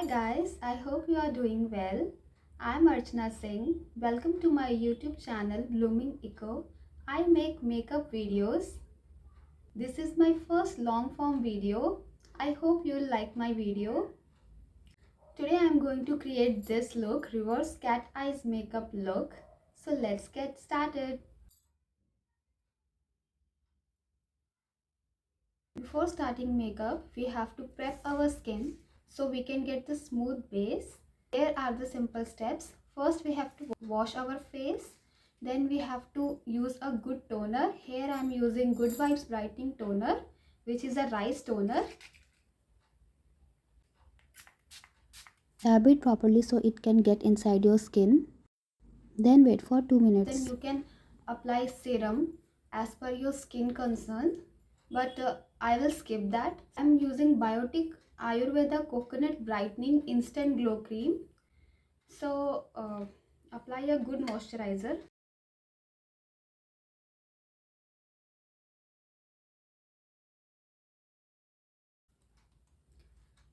guys, I hope you are doing well. I'm Archana Singh. Welcome to my YouTube channel Blooming Eco. I make makeup videos. This is my first long form video. I hope you'll like my video. Today I'm going to create this look, reverse cat eyes makeup look. So let's get started. Before starting makeup, we have to prep our skin so we can get the smooth base. Here are the simple steps. First, we have to wash our face. Then we have to use a good toner. Here I am using Good Vibes Brightening Toner, which is a rice toner. Dab it properly so it can get inside your skin. Then wait for 2 minutes. Then you can apply serum as per your skin concern. But I will skip that. I am using Biotic Ayurveda Coconut Brightening Instant Glow Cream. So apply a good moisturizer.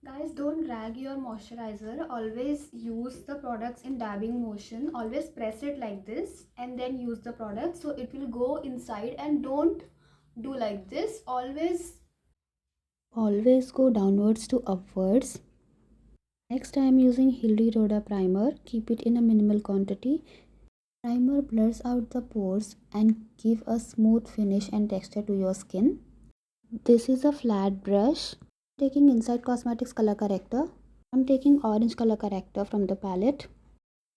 Guys, don't drag your moisturizer. Always use the products in dabbing motion. Always press it like this and then use the product so it will go inside, and don't do like this. Always go downwards to upwards. Next I am using Hilary Rhoda primer. Keep it in a minimal quantity. Primer blurs out the pores and give a smooth finish and texture to your skin. This is a flat brush. Taking Inside Cosmetics color corrector. I'm taking orange color corrector from the palette.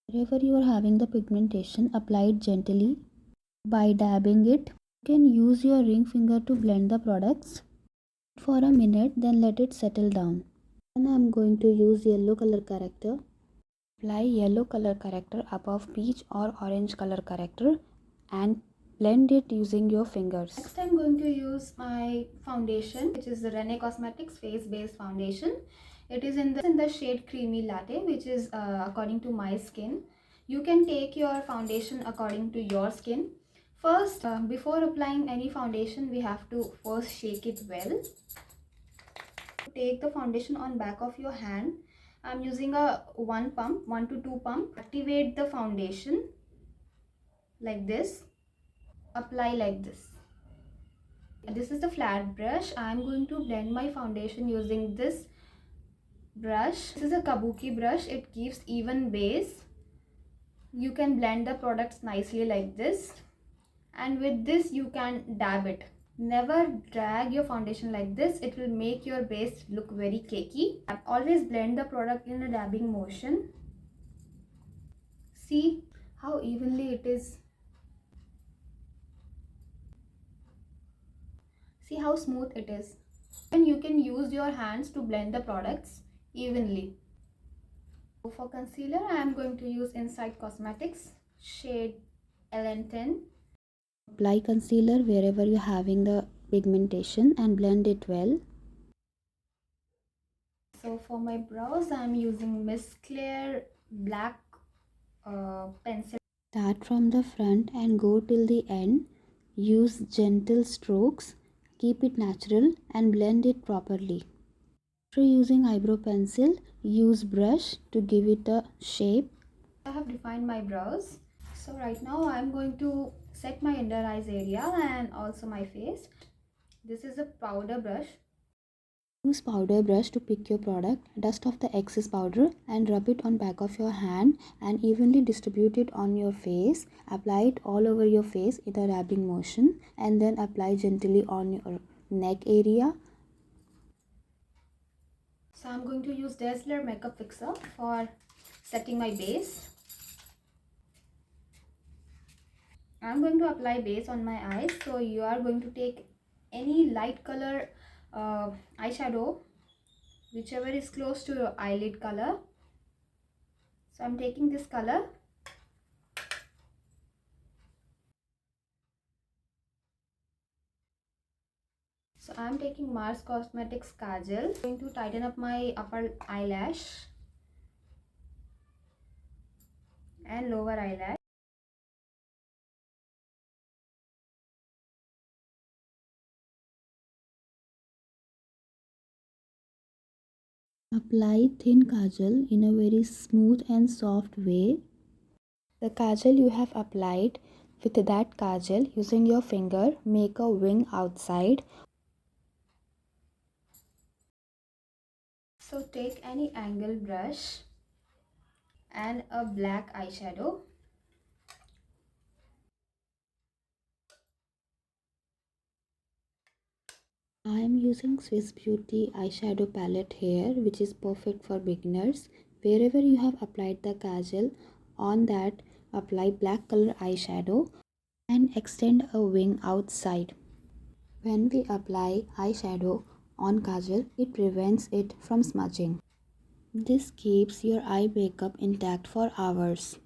Wherever you are having the pigmentation, apply it gently by dabbing it. You can use your ring finger to blend the products for a minute, then let it settle down. Then I am going to use yellow color corrector. Apply yellow color corrector above peach or orange color corrector and blend it using your fingers. Next I'm going to use my foundation, which is the Rene Cosmetics face base foundation. It is in the shade Creamy Latte, which is according to my skin. You can take your foundation according to your skin. First, before applying any foundation, we have to first shake it well. Take the foundation on back of your hand. I'm using a 1 to 2 pump. Activate the foundation like this. Apply like this. This is the flat brush. I'm going to blend my foundation using this brush. This is a kabuki brush. It gives even base. You can blend the products nicely like this, and with this you can dab it. Never drag your foundation like this. It will make your base look very cakey. Always blend the product in a dabbing motion. See how evenly it is. See how smooth it is. And you can use your hands to blend the products evenly. For concealer, I am going to use Inside Cosmetics shade LN10. Apply concealer wherever you're having the pigmentation and blend it well. So for my brows, I am using Miss Claire black pencil. Start from the front and go till the end. Use gentle strokes. Keep it natural and blend it properly. After using eyebrow pencil, use brush to give it a shape. I have defined my brows. So right now I am going to set my under eyes area and also my face. This is a powder brush. Use powder brush to pick your product. Dust off the excess powder and rub it on back of your hand and evenly distribute it on your face. Apply it all over your face in a dabbing motion and then apply gently on your neck area. So I'm going to use Dazzler Makeup Fixer for setting my base. I'm going to apply base on my eyes. So you are going to take any light color eyeshadow, whichever is close to your eyelid color. So I'm taking this color. So I'm taking Mars Cosmetics Kajal. I'm going to tighten up my upper eyelash and lower eyelash. Apply thin kajal in a very smooth and soft way. The kajal you have applied, with that kajal, using your finger, make a wing outside. So take any angle brush and a black eyeshadow. I am using Swiss Beauty eyeshadow palette here, which is perfect for beginners. Wherever you have applied the kajal, on that apply black color eyeshadow and extend a wing outside. When we apply eyeshadow on kajal, it prevents it from smudging. This keeps your eye makeup intact for hours.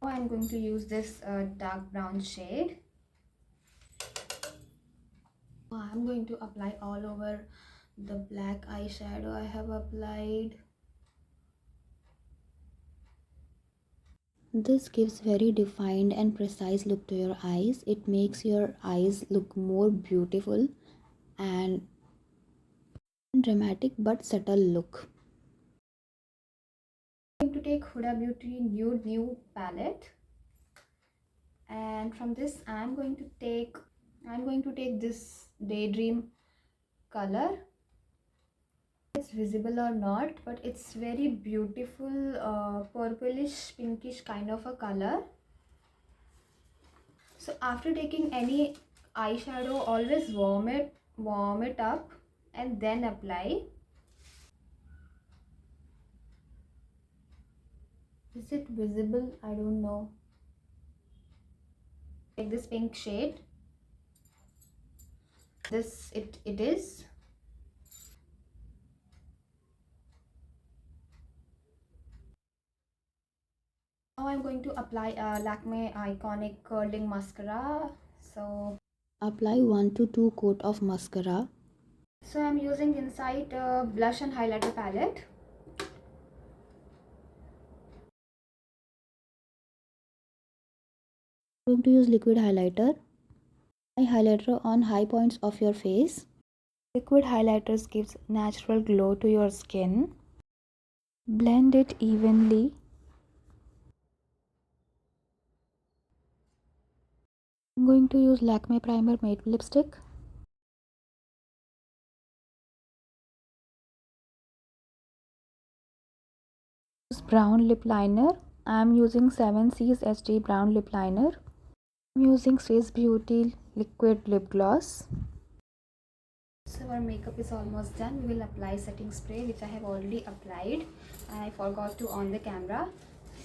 Now I'm going to use this dark brown shade. I'm going to apply all over the black eyeshadow I have applied. This gives very defined and precise look to your eyes. It makes your eyes look more beautiful and dramatic but subtle look. I'm going to take Huda Beauty Nude palette, and from this I'm going to take this Daydream color. It's visible or not, but it's very beautiful purplish pinkish kind of a color. So after taking any eyeshadow, always warm it up and then apply. Is it visible? I don't know. Take this pink shade. This it is. Now I'm going to apply a Lakme Iconic Curling Mascara. Apply 1 to 2 coat of mascara. So I'm using Insight blush and highlighter palette. I'm going to use liquid highlighter. Apply highlighter on high points of your face. Liquid highlighters gives natural glow to your skin. Blend it evenly. I'm going to use Lakme Primer Matte Lipstick. Use brown lip liner. I am using 7C's HD brown lip liner. I'm using Swiss Beauty liquid lip gloss. So our makeup is almost done. We will apply setting spray, which I have already applied. I forgot to on the camera,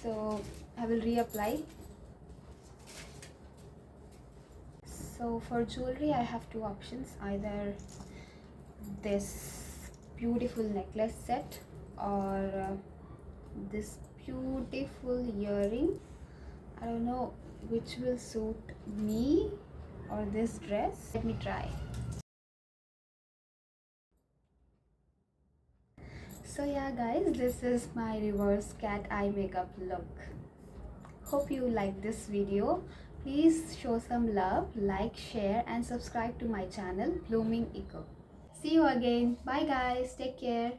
so I will reapply. So for jewelry I have two options, either this beautiful necklace set or this beautiful earring. I don't know which will suit me or this dress. Let me try. So yeah guys, this is my reverse cat eye makeup look. Hope you like this video. Please show some love, like, share and subscribe to my channel Blooming Eco. See you again. Bye guys. Take care.